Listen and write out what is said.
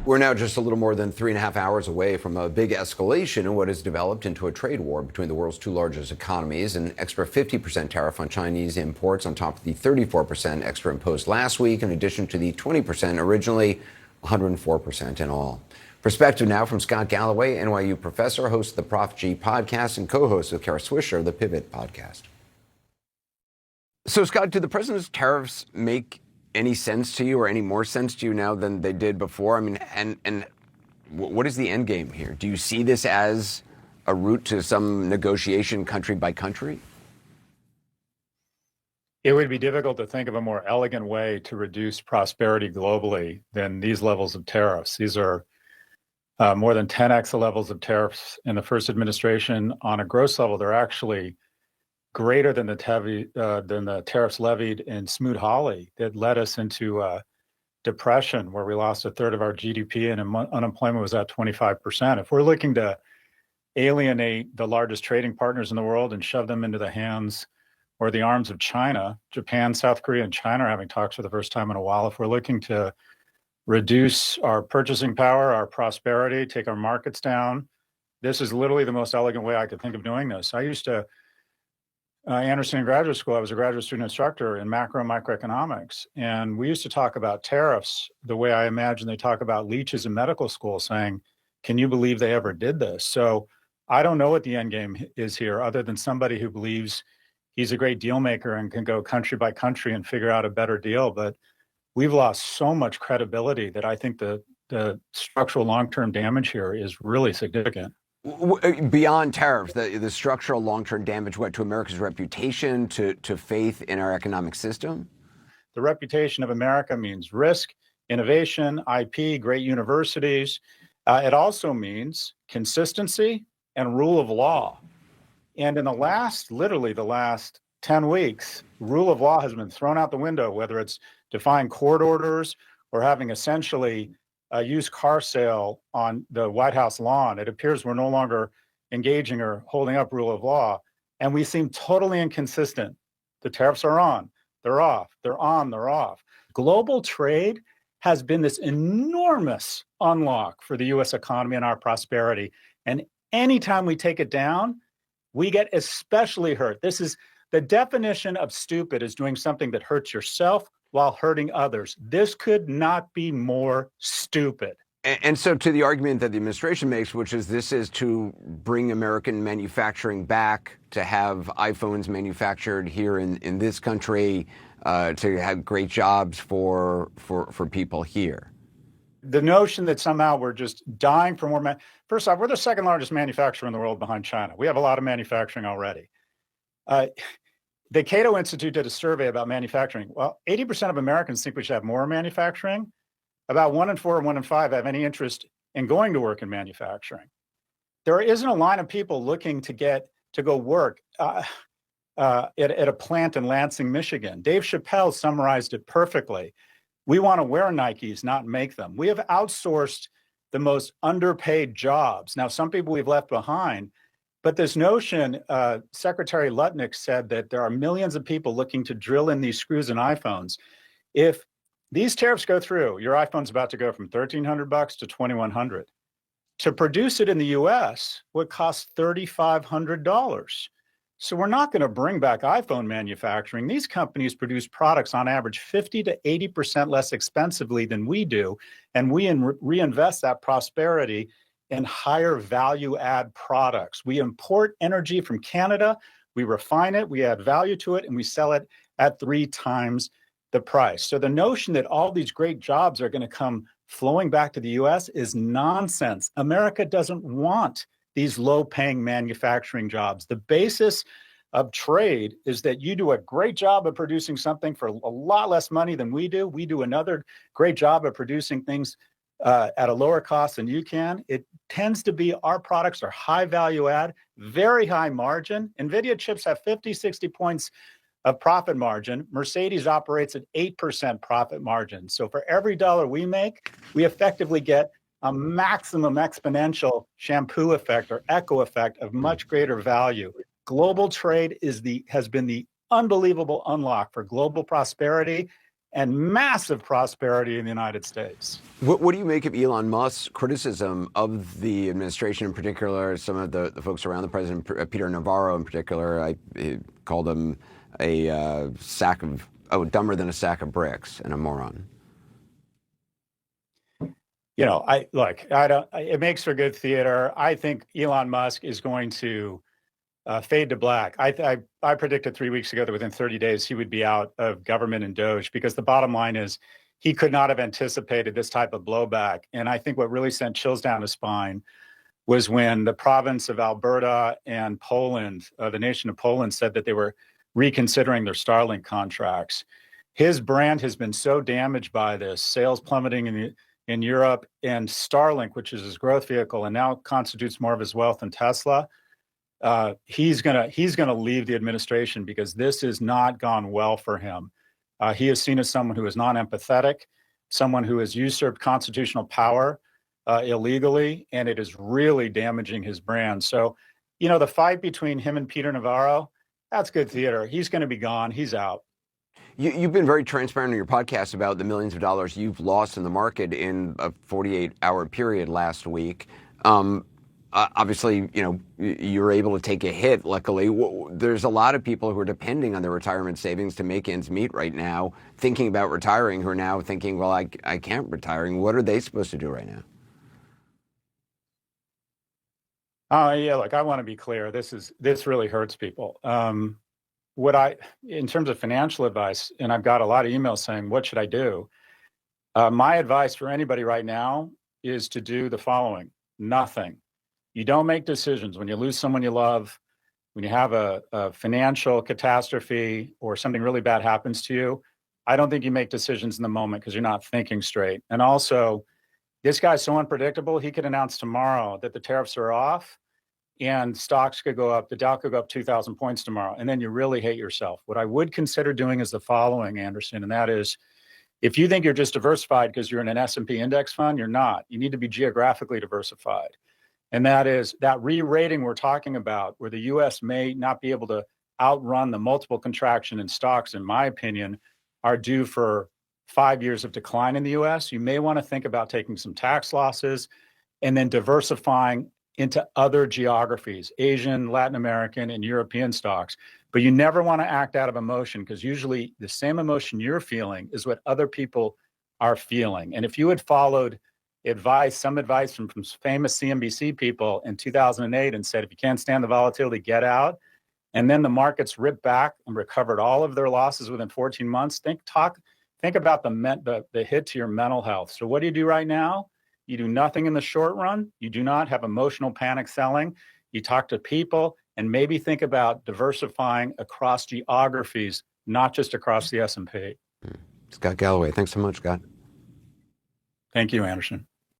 We're now just a little more than 3.5 hours away from a big escalation in what has developed into a trade war between the world's two largest economies. An extra 50% tariff on Chinese imports on top of the 34% extra imposed last week, in addition to the 20% originally, 104% in all. Perspective now from Scott Galloway, NYU professor, host of the Prof G podcast, and co-host with Kara Swisher of the Pivot podcast. So, Scott, do the president's tariffs make any sense to you, or any more sense to you now than they did before? I mean, and what is the end game here? Do you see this as a route to some negotiation country by country? It would be difficult to think of a more elegant way to reduce prosperity globally than these levels of tariffs. These are more than 10x the levels of tariffs in the first administration. On a gross level, they're actually greater than the tariffs levied in Smoot-Hawley that led us into depression, where we lost a third of our GDP and unemployment was at 25%. If we're looking to alienate the largest trading partners in the world and shove them into the hands or the arms of China, Japan, South Korea, and China are having talks for the first time in a while. If we're looking to reduce our purchasing power, our prosperity, take our markets down, this is literally the most elegant way I could think of doing this. I used to Anderson in graduate school, I was a graduate student instructor in macro and microeconomics. And we used to talk about tariffs the way I imagine they talk about leeches in medical school, saying, can you believe they ever did this? So I don't know what the end game is here, other than somebody who believes he's a great deal maker and can go country by country and figure out a better deal. But we've lost so much credibility that I think the structural long-term damage here is really significant. Beyond tariffs, the structural long-term damage, what, to America's reputation, to faith in our economic system? The reputation of America means risk, innovation, IP, great universities. It also means consistency and rule of law. And in literally the last 10 weeks, rule of law has been thrown out the window, whether it's defying court orders or having essentially a used car sale on the White House lawn. It appears we're no longer engaging or holding up rule of law, and we seem totally inconsistent. The tariffs are on, they're off, they're on, they're off. Global trade has been this enormous unlock for the U.S. economy and our prosperity. And anytime we take it down, we get especially hurt. This is the definition of stupid, is doing something that hurts yourself while hurting others. This could not be more stupid. And so to the argument that the administration makes, which is this is to bring American manufacturing back, to have iPhones manufactured here in this country, to have great jobs for people here. The notion that somehow we're just dying for more. First off, we're the second largest manufacturer in the world behind China. We have a lot of manufacturing already. The Cato Institute did a survey about manufacturing. Well, 80% of Americans think we should have more manufacturing. About 1 in 4 and 1 in 5 have any interest in going to work in manufacturing. There isn't a line of people looking to go work at a plant in Lansing, Michigan. Dave Chappelle summarized it perfectly. We want to wear Nikes, not make them. We have outsourced the most underpaid jobs. Now, some people we've left behind. But this notion, Secretary Lutnick said that there are millions of people looking to drill in these screws in iPhones. If these tariffs go through, your iPhone's about to go from $1,300 to $2,100. To produce it in the U.S. would cost $3,500. So we're not going to bring back iPhone manufacturing. These companies produce products on average 50 to 80% less expensively than we do, and we reinvest that prosperity in higher value add products. We import energy from Canada, we refine it, we add value to it, and we sell it at 3 times the price. So the notion that all these great jobs are going to come flowing back to the US is nonsense. America doesn't want these low-paying manufacturing jobs. The basis of trade is that you do a great job of producing something for a lot less money than we do. We do another great job of producing things at a lower cost than you can. It tends to be our products are high value add, very high margin. NVIDIA chips have 50, 60 points of profit margin. Mercedes operates at 8% profit margin. So for every dollar we make, we effectively get a maximum exponential shampoo effect or echo effect of much greater value. Global trade has been the unbelievable unlock for global prosperity. and massive prosperity in the United States. What do you make of Elon Musk's criticism of the administration in particular, some of the folks around the president, Peter Navarro in particular? I called him a dumber than a sack of bricks and a moron. You know, it makes for good theater. I think Elon Musk is going to fade to black. I predicted 3 weeks ago that within 30 days he would be out of government and Doge, because the bottom line is he could not have anticipated this type of blowback. And I think what really sent chills down his spine was when the province of Alberta and Poland, the nation of Poland, said that they were reconsidering their Starlink contracts. His brand has been so damaged by this, sales plummeting in Europe, and Starlink, which is his growth vehicle and now constitutes more of his wealth than Tesla. He's gonna leave the administration because this has not gone well for him. He is seen as someone who is non-empathetic, someone who has usurped constitutional power illegally, and it is really damaging his brand. So, you know, the fight between him and Peter Navarro, that's good theater. He's going to be gone. He's out. You've been very transparent in your podcast about the millions of dollars you've lost in the market in a 48-hour period last week. Obviously, you know, you're able to take a hit, luckily. There's a lot of people who are depending on their retirement savings to make ends meet right now, thinking about retiring, who are now thinking, well, I can't retire. What are they supposed to do right now? Yeah, look, I want to be clear. This really hurts people. In terms of financial advice, and I've got a lot of emails saying, what should I do? My advice for anybody right now is to do the following: nothing. You don't make decisions when you lose someone you love, when you have a financial catastrophe or something really bad happens to you. I don't think you make decisions in the moment because you're not thinking straight. And also, this guy's so unpredictable, he could announce tomorrow that the tariffs are off and stocks could go up, the Dow could go up 2,000 points tomorrow, and then you really hate yourself. What I would consider doing is the following, Anderson, and that is, if you think you're just diversified because you're in an S&P index fund, you're not. You need to be geographically diversified. And that is that re-rating we're talking about, where the U.S. may not be able to outrun the multiple contraction in stocks, in my opinion, are due for 5 years of decline in the U.S. You may want to think about taking some tax losses and then diversifying into other geographies, Asian, Latin American, and European stocks. But you never want to act out of emotion, because usually the same emotion you're feeling is what other people are feeling. And if you had followed some advice from famous CNBC people in 2008 and said, if you can't stand the volatility, get out, and then the markets ripped back and recovered all of their losses within 14 months, think about the hit to your mental health. So what do you do right now? You do nothing in the short run. You do not have emotional panic selling. You talk to people and maybe think about diversifying across geographies, not just across the S&P. Scott Galloway, thanks so much, Scott. Thank you, Anderson.